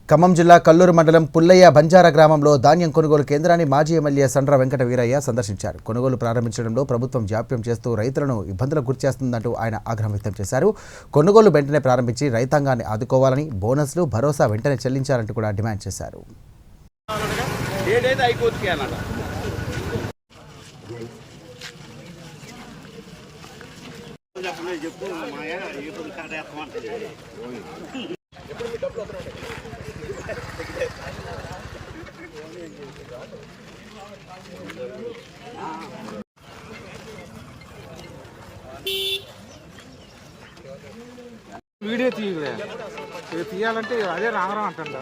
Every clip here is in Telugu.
ఖమ్మం జిల్లా కల్లూరు మండలం పుల్లయ్య బంజారా గ్రామంలో ధాన్యం కొనుగోలు కేంద్రాన్ని మాజీ ఎమ్మెల్యే సండ్ర వెంకట వీరయ్య సందర్శించారు. కొనుగోలు ప్రారంభించడంలో ప్రభుత్వం జాప్యం చేస్తూ రైతులను ఇబ్బందులకు గురిచేస్తుందంటూ ఆయన ఆగ్రహం వ్యక్తం చేశారు. కొనుగోలు వెంటనే ప్రారంభించి రైతాంగాన్ని ఆదుకోవాలని, బోనస్లు, భరోసా వెంటనే చెల్లించాలంటూ కూడా డిమాండ్ చేశారు. వీడియో తీయాలంటే అదే రామరావు అంటుందా.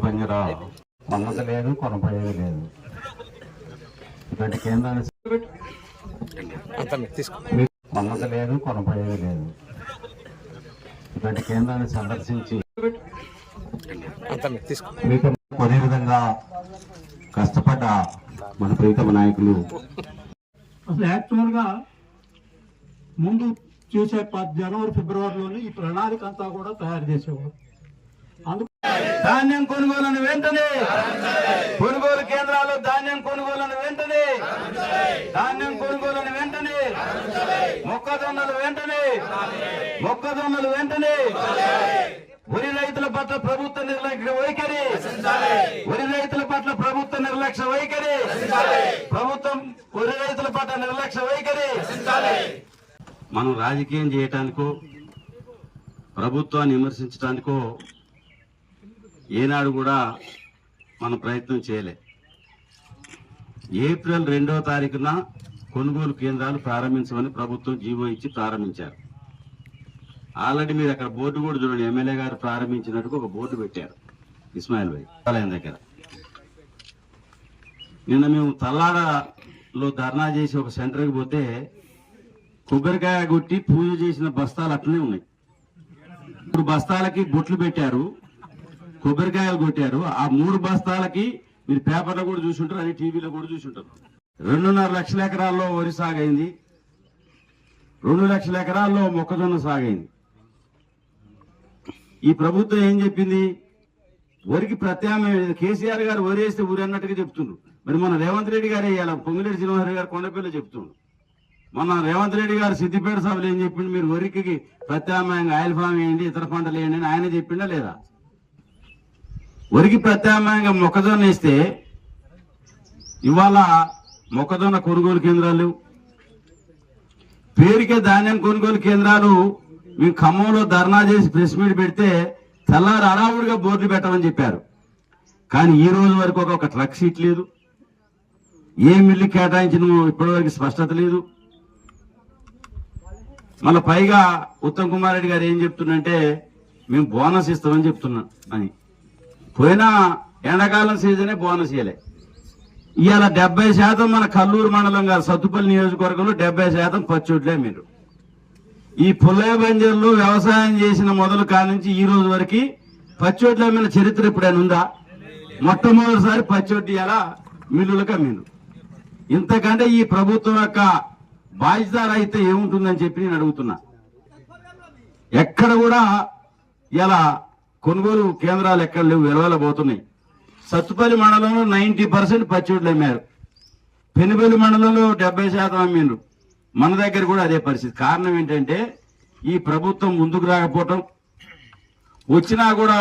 బంజారా మన్నత లేదు, కొనపోయేది లేదు. ఇటువంటి కేంద్రాన్ని మన్నత లేదు, కొనపోయేది లేదు. ఇటువంటి కేంద్రాన్ని సందర్శించి మీకు కొనే విధంగా కష్టపడ్డ మన ప్రీతమ నాయకులు అసలు యాక్చువల్ గా ముందు చూసే జనవరి ఫిబ్రవరిలోనే ఈ ప్రణాళిక అంతా కూడా తయారు చేసేవారు. అందుకు ధాన్యం కొనుగోలను వెంటనే, కొనుగోలు కేంద్రాల్లో ధాన్యం కొనుగోలను వెంటనే, ధాన్యం కొనుగోలను వెంటనే, మొక్కజొన్నలు వెంటనే, మొక్కజొన్నలు వెంటనే. వరి రైతుల పట్ల ప్రభుత్వ నిర్లక్ష్య వైఖరి, వరి రైతుల పట్ల ప్రభుత్వ నిర్లక్ష్య వైఖరి, ప్రభుత్వం వరి రైతుల పట్ల నిర్లక్ష్య వైఖరి. మనం రాజకీయం చేయటానికో, ప్రభుత్వాన్ని విమర్శించడానికో ఏనాడు కూడా మనం ప్రయత్నం చేయలే. ఏప్రిల్ 2వ తారీఖున కొనుగోలు కేంద్రాలు ప్రారంభించమని ప్రభుత్వం జీవో ఇచ్చి ప్రారంభించారు. ఆల్రెడీ మీరు అక్కడ బోర్డు కూడా చూడండి, ఎమ్మెల్యే గారు ప్రారంభించినట్టుగా ఒక బోర్డు పెట్టారు ఇస్మాయిల్ భాయ్ దగ్గర. నిన్న మేము తల్లాడలో ధర్నా చేసి ఒక సెంటర్కి పోతే కొబ్బరికాయ కొట్టి పూజ చేసిన బస్తాలు అట్లనే ఉన్నాయి. 3 బస్తాలకి బొట్లు పెట్టారు, కొబ్బరికాయలు కొట్టారు. ఆ 3 బస్తాలకి మీరు పేపర్లో కూడా చూసుంటారు, అది టీవీలో కూడా చూసుంటారు. 2.5 లక్షల ఎకరాల్లో వరి సాగైంది, 2 లక్షల ఎకరాల్లో మొక్కజొన్న సాగైంది. ఈ ప్రభుత్వం ఏం చెప్పింది? వరికి ప్రత్యామ్నాయం కేసీఆర్ గారు వరి వేస్తే ఊరి అన్నట్టుగా చెప్తుండ్రు. మరి మన రేవంత్ రెడ్డి గారే ఇవాళ పొంగిరెడ్డి శ్రీనివాసరావు గారు కొండపల్లిలో చెప్తుండ్రు. మొన్న రేవంత్ రెడ్డి గారు సిద్దిపేట సభలు ఏం చెప్పిండు? మీరు వరికి ప్రత్యామ్నాయంగా ఆయిల్ ఫామ్ వేయండి, ఇతర పంటలు వేయండి అని ఆయన చెప్పిండా లేదా? వరికి ప్రత్యామ్నాయంగా మొక్కజొన్న వేస్తే ఇవాళ మొక్కజొన్న కొనుగోలు కేంద్రాలు, పేరుకే ధాన్యం కొనుగోలు కేంద్రాలు. మేము ఖమ్మంలో ధర్నా చేసి ప్రెస్ మీట్ పెడితే తెల్లారి అడావుడిగా బోర్డులు పెట్టమని చెప్పారు. కానీ ఈ రోజు వరకు ఒక ట్రక్ షీట్ లేదు, ఏ మిల్లు కేటాయించిన ఇప్పటివరకు స్పష్టత లేదు. మళ్ళీ పైగా ఉత్తమ్ కుమార్ రెడ్డి గారు ఏం చెప్తున్నంటే మేము బోనస్ ఇస్తామని చెప్తున్నాం అని. పోయినా ఎండాకాలం సీజనే బోనస్ ఇవ్వలే. ఇవాళ 70% మన కల్లూరు మండలం కాదు, సత్తుపల్లి నియోజకవర్గంలో 70% పచ్చోట్లే. మీరు ఈ పుల్లయ్య బంజర్లో వ్యవసాయం చేసిన మొదలు కానుంచి ఈ రోజు వరకు పచ్చోట్ల మీద చరిత్ర ఎప్పుడైనా ఉందా? మొట్టమొదటిసారి పచ్చోటి ఇలా మిల్లులకు అమ్మిండు. ఇంతకంటే ఈ ప్రభుత్వం యొక్క బాధ్యత అయితే ఏముంటుందని చెప్పి నేను అడుగుతున్నా. ఎక్కడ కూడా ఇలా కొనుగోలు కేంద్రాలు ఎక్కడ లేవు, వెలవెలబోతున్నాయి. సత్తుపల్లి మండలంలో 90% పచ్చోట్లు అమ్మారు, పెనుబెల్లి మండలంలో 70% అమ్మిండ్రు. మన దగ్గర కూడా అదే పరిస్థితి. కారణం ఏంటంటే ఈ ప్రభుత్వం ముందుకు రాకపోవటం, వచ్చినా కూడా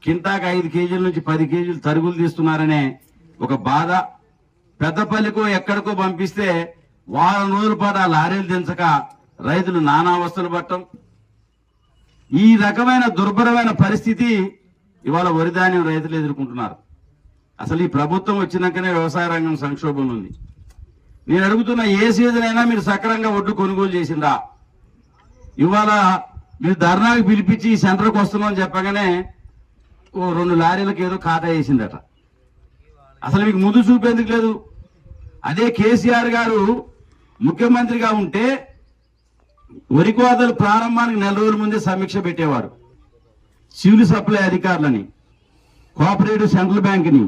కింటాకు 5 కేజీల నుంచి 10 కేజీలు తరుగులు తీస్తున్నారనే ఒక బాధ. పెద్దపల్లికో ఎక్కడికో పంపిస్తే వారం రోజుల పాటు ఆ లారీలు దించక రైతులు నానా అవస్థలు పట్టం. ఈ రకమైన దుర్భరమైన పరిస్థితి ఇవాళ వరి ధాన్యం రైతులు ఎదుర్కొంటున్నారు. అసలు ఈ ప్రభుత్వం వచ్చినాకనే వ్యవసాయ రంగం సంక్షోభంలో ఉంది. నేను అడుగుతున్న, ఏ సీజన్ అయినా మీరు సక్రమంగా ఒడ్డు కొనుగోలు చేసిందా? ఇవాళ మీరు ధర్నాకు పిలిపించి సెంటర్కి వస్తున్నామని చెప్పగానే ఓ 2 లారీలకు ఏదో ఖాతా వేసిందట. అసలు మీకు ముందు చూపేందుకు లేదు. అదే కేసీఆర్ గారు ముఖ్యమంత్రిగా ఉంటే వరి కోతలు ప్రారంభానికి 4 రోజుల ముందే సమీక్ష పెట్టేవాడు. సివిల్ సప్లై అధికారులని, కోఆపరేటివ్ సెంట్రల్ బ్యాంక్ని,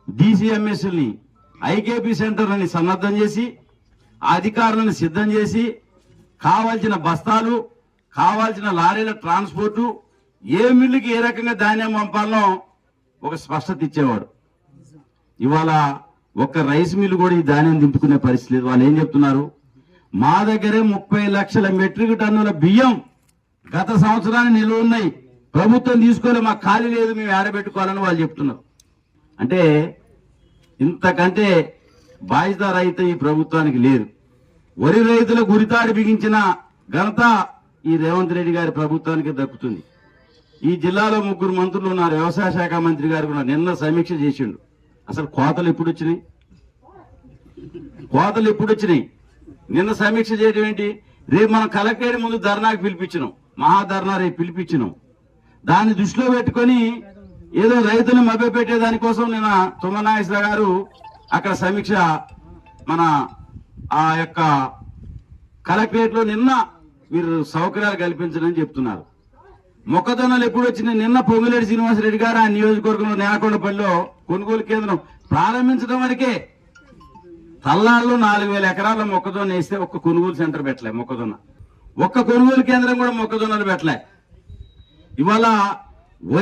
డిసిఎంఎస్ని, ఐకేపీ సెంటర్లని సన్నద్ధం చేసి ఆ అధికారులను సిద్ధం చేసి కావాల్సిన బస్తాలు, కావాల్సిన లారీల ట్రాన్స్పోర్టు, ఏ మిల్లుకి ఏ రకంగా ధాన్యం పంపాలనో ఒక స్పష్టత ఇచ్చేవాడు. ఇవాళ ఒక్క రైస్ మిల్లు కూడా ఈ ధాన్యం దింపుకునే పరిస్థితి లేదు. వాళ్ళు ఏం చెప్తున్నారు? మా దగ్గరే 30 లక్షల మెట్రిక్ టన్నుల బియ్యం గత సంవత్సరానికి నిల్వ ఉన్నాయి, ప్రభుత్వం తీసుకోలే, మాకు ఖాళీ లేదు, మేము ఏడబెట్టుకోవాలని వాళ్ళు చెప్తున్నారు. అంటే ఇంతకంటే బాధ్యత రహిత ఈ ప్రభుత్వానికి లేదు. వరి రైతులకు ఉరితాడు బిగించిన ఘనత ఈ రేవంత్ రెడ్డి గారి ప్రభుత్వానికి దక్కుతుంది. ఈ జిల్లాలో 3 మంత్రులు ఉన్నారు. వ్యవసాయ శాఖ మంత్రి గారు కూడా నిన్న సమీక్ష చేసిండు. అసలు కోతలు ఎప్పుడు వచ్చినాయి? కోతలు ఎప్పుడు వచ్చినాయి? నిన్న సమీక్ష చేయడం ఏంటి? రేపు మనం కలెక్టరేట్ ముందు ధర్నాకు పిలిపించినాం, మహాధర్నా రేపు పిలిపించినాం. దాన్ని దృష్టిలో పెట్టుకొని ఏదో రైతులను మభ్యపెట్టే దానికోసం నిన్న తుమ్మనాగేశ్వర గారు అక్కడ సమీక్ష మన ఆ యొక్క కలెక్టరేట్ లో నిన్న మీరు సౌకర్యాలు కల్పించడని చెప్తున్నారు. మొక్కజొన్నలు ఎప్పుడు వచ్చినాయి? నిన్న పొంగులేటి శ్రీనివాసరెడ్డి గారు ఆ నియోజకవర్గంలో నేలకొండపల్లిలో కొనుగోలు కేంద్రం ప్రారంభించడం వరకే తల్లాళ్ళు 4000 ఎకరాల మొక్కజొన్న వేస్తే ఒక్క కొనుగోలు సెంటర్ పెట్టలే. మొక్కజొన్న ఒక్క కొనుగోలు కేంద్రం కూడా మొక్కజొన్నలు పెట్టలే. ఇవాళ